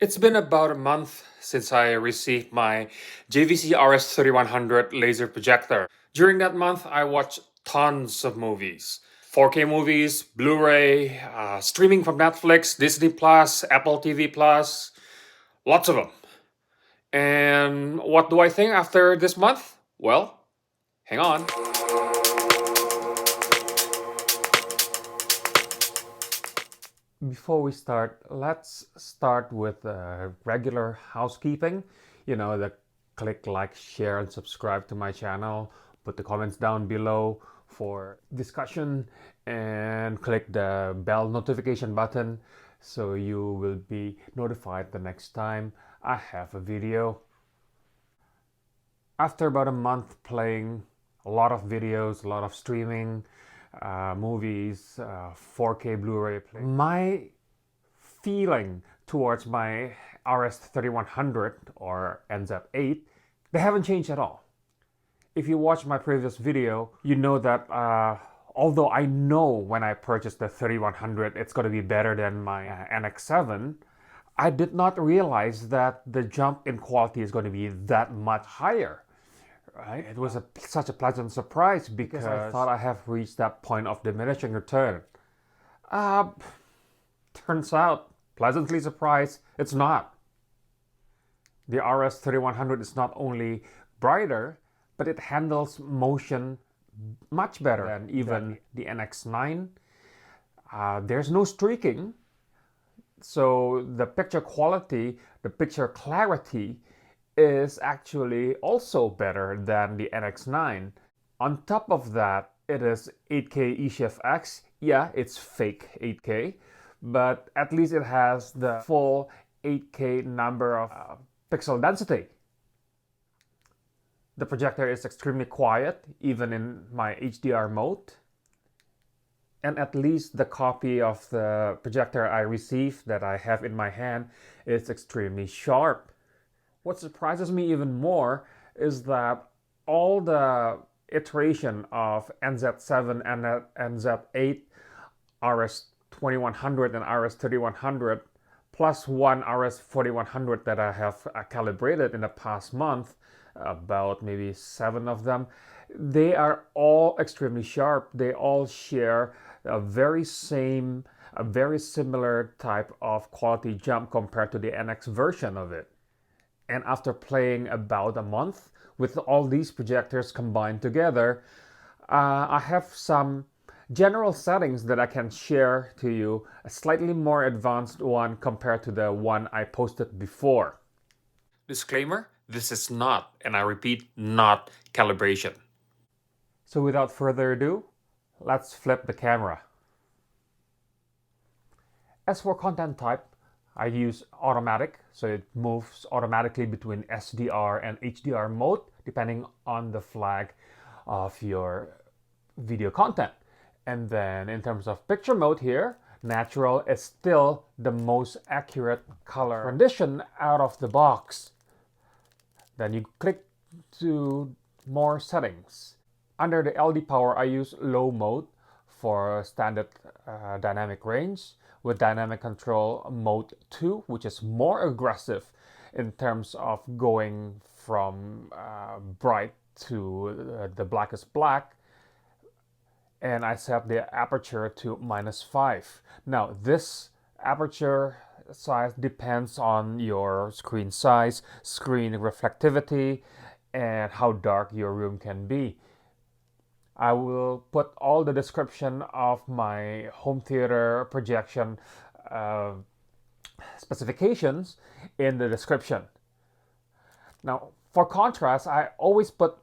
It's been about a month since I received my JVC RS3100 Laser projector. During that month, I watched tons of movies. 4K movies, Blu-ray, streaming from Netflix, Disney Plus, Apple TV Plus, lots of them. And what do I think after this month? Well, hang on. Before we start, let's start with regular housekeeping. The click like, share, and subscribe to my channel. Put the comments down below for discussion and click the bell notification button so you will be notified the next time I have a video. After about a month playing a lot of videos, a lot of streaming, movies, 4K Blu-ray play, my feeling towards my RS3100 or NZ8, they haven't changed at all. If you watch my previous video, you know that although I know when I purchased the 3100 it's going to be better than my NX7, I did not realize that the jump in quality is going to be that much higher. Right? It was such a pleasant surprise because I thought I have reached that point of diminishing return. Turns out, pleasantly surprised, it's not. The RS3100 is not only brighter, but it handles motion much better than even the NX9. There's no streaking, so the picture quality, the picture clarity is actually also better than the NX9. On top of that, it is 8K eShift-X. Yeah, it's fake 8K, but at least it has the full 8K number of pixel density. The projector is extremely quiet, even in my HDR mode. And at least the copy of the projector I received that I have in my hand is extremely sharp. What surprises me even more is that all the iteration of NZ7 and NZ8, RS2100 and RS3100, plus one RS4100 that I have calibrated in the past month, about maybe 7 of them, they are all extremely sharp. They all share a very similar type of quality jump compared to the NX version of it. And after playing about a month with all these projectors combined together, I have some general settings that I can share to you, a slightly more advanced one compared to the one I posted before. Disclaimer, this is not, and I repeat, not calibration. So without further ado, let's flip the camera. As for content type, I use automatic, so it moves automatically between SDR and HDR mode depending on the flag of your video content. And then in terms of picture mode here, natural is still the most accurate color rendition out of the box. Then you click to more settings. Under the LD power, I use low mode for standard dynamic range, with dynamic control mode 2, which is more aggressive in terms of going from bright to the blackest black. And I set the aperture to -5. Now this aperture size depends on your screen size, screen reflectivity, and how dark your room can be. I will put all the description of my home theater projection specifications in the description. Now, for contrast, I always put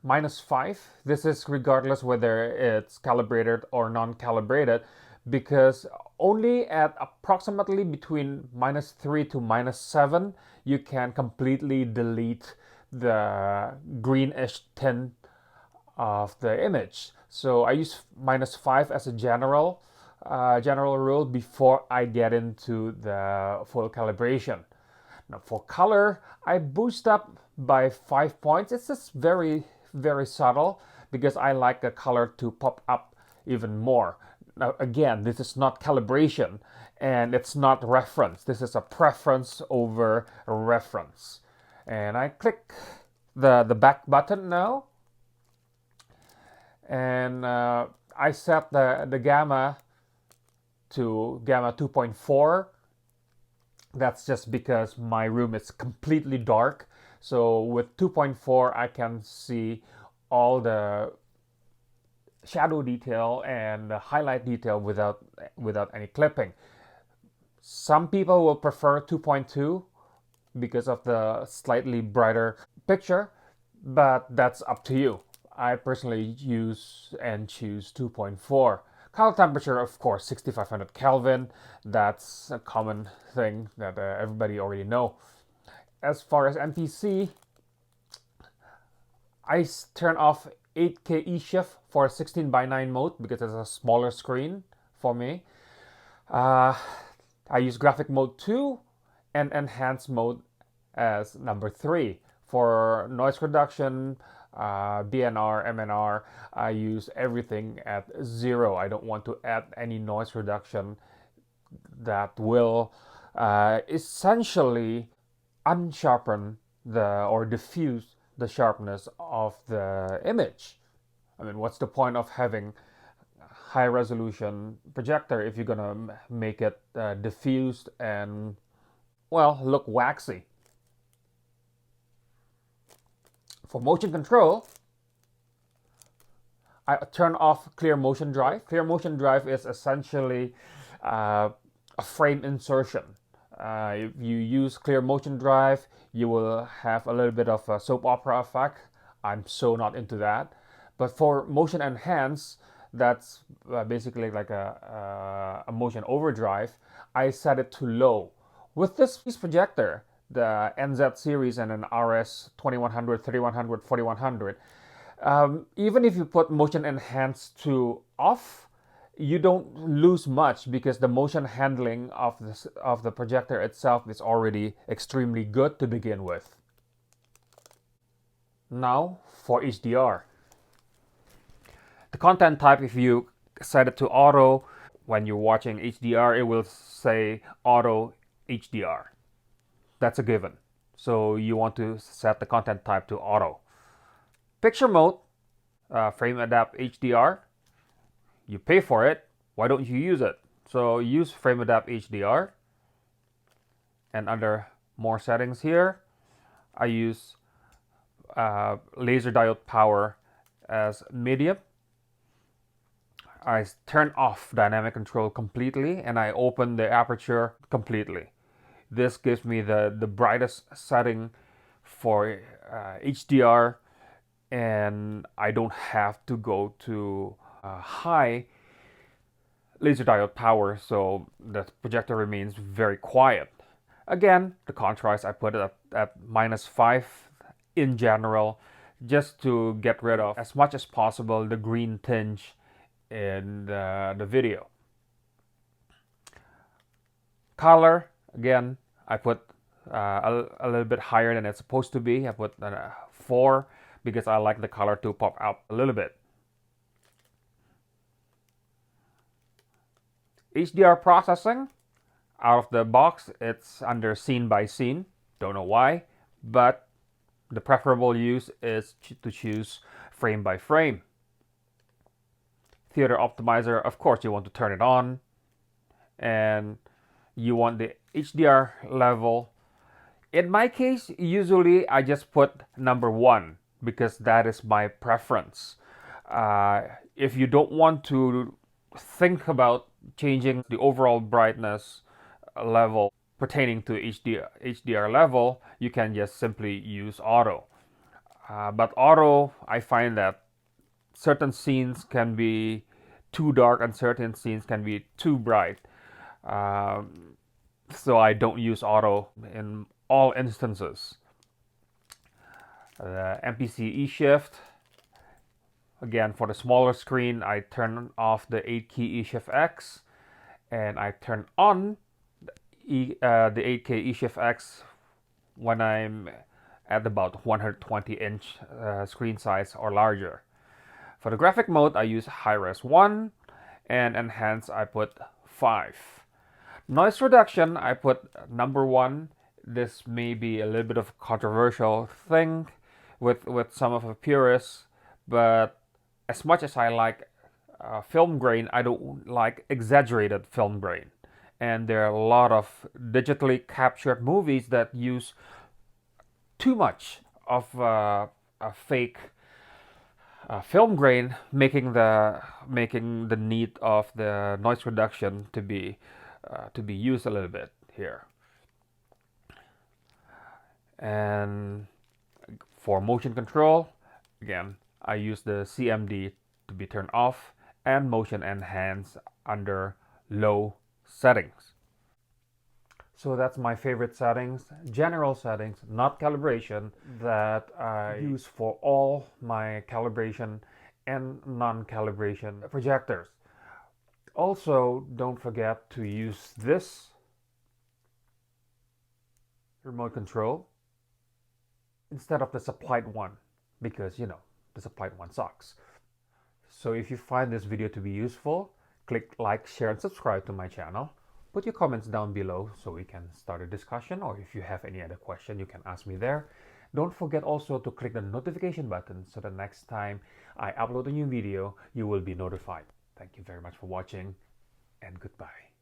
-5. This is regardless whether it's calibrated or non-calibrated, because only at approximately between -3 to -7, you can completely delete the greenish tint of the image. So I use -5 as a general rule before I get into the full calibration. Now for color, I boost up by 5 points. It's just very subtle because I like the color to pop up even more. Now again, this is not calibration, and it's not reference. This is a preference over a reference. And I click the back button now, and I set the gamma to gamma 2.4. That's just because my room is completely dark. So with 2.4, I can see all the shadow detail and the highlight detail without any clipping. Some people will prefer 2.2 because of the slightly brighter picture, but that's up to you. I personally use and choose 2.4. Color temperature, of course, 6500 Kelvin. That's a common thing that everybody already know. As far as MPC, I turn off 8K E-shift for 16:9 mode because it's a smaller screen for me. I use graphic mode 2 and enhanced mode as number 3. For noise reduction, BNR, MNR, I use everything at 0. I don't want to add any noise reduction that will essentially unsharpen or diffuse the sharpness of the image. I mean, what's the point of having high resolution projector if you're gonna make it diffused and, well, look waxy? For motion control, I turn off clear motion drive. Clear motion drive is essentially a frame insertion. If you use clear motion drive, you will have a little bit of a soap opera effect. I'm so not into that. But for motion enhance, that's basically like a motion overdrive. I set it to low. With this projector, the NZ series and an RS2100, 3100, 4100, even if you put motion enhance to off, you don't lose much because the motion handling of the projector itself is already extremely good to begin with. Now for HDR. The content type, if you set it to auto, when you're watching HDR, it will say auto HDR. That's a given. So you want to set the content type to auto. Picture mode, frame adapt HDR. You pay for it, why don't you use it? So use frame adapt HDR. And under more settings here, I use laser diode power as medium. I turn off dynamic control completely and I open the aperture completely. This gives me the brightest setting for HDR, and I don't have to go to high laser diode power, so the projector remains very quiet. Again, the contrast I put it at -5 in general, just to get rid of as much as possible the green tinge in the video. Color, again, I put a little bit higher than it's supposed to be. I put 4 because I like the color to pop out a little bit. HDR processing, out of the box, it's under scene by scene. Don't know why, but the preferable use is to choose frame by frame. Theater optimizer, of course, you want to turn it on, and you want the HDR level. In my case, usually I just put number 1 because that is my preference. If you don't want to think about changing the overall brightness level pertaining to HDR level, you can just simply use auto. But auto, I find that certain scenes can be too dark and certain scenes can be too bright. So I don't use auto in all instances. MPC E-shift. Again, for the smaller screen, I turn off the 8-key E-shift X, and I turn on the 8K E-shift X when I'm at about 120-inch screen size or larger. For the graphic mode, I use high res 1, and enhance I put 5. Noise reduction, I put number 1. This may be a little bit of a controversial thing with some of the purists, but as much as I like film grain, I don't like exaggerated film grain. And there are a lot of digitally captured movies that use too much of a fake film grain, making the need of the noise reduction to be used a little bit here. And for motion control, again, I use the CMD to be turned off and motion enhance under low settings. So that's my favorite settings, general settings, not calibration, that I use for all my calibration and non-calibration projectors. Also, don't forget to use this remote control instead of the supplied one, because you know, the supplied one sucks. So if you find this video to be useful, click like, share, and subscribe to my channel. Put your comments down below so we can start a discussion, or if you have any other question, you can ask me there. Don't forget also to click the notification button so that next time I upload a new video, you will be notified. Thank you very much for watching, and goodbye.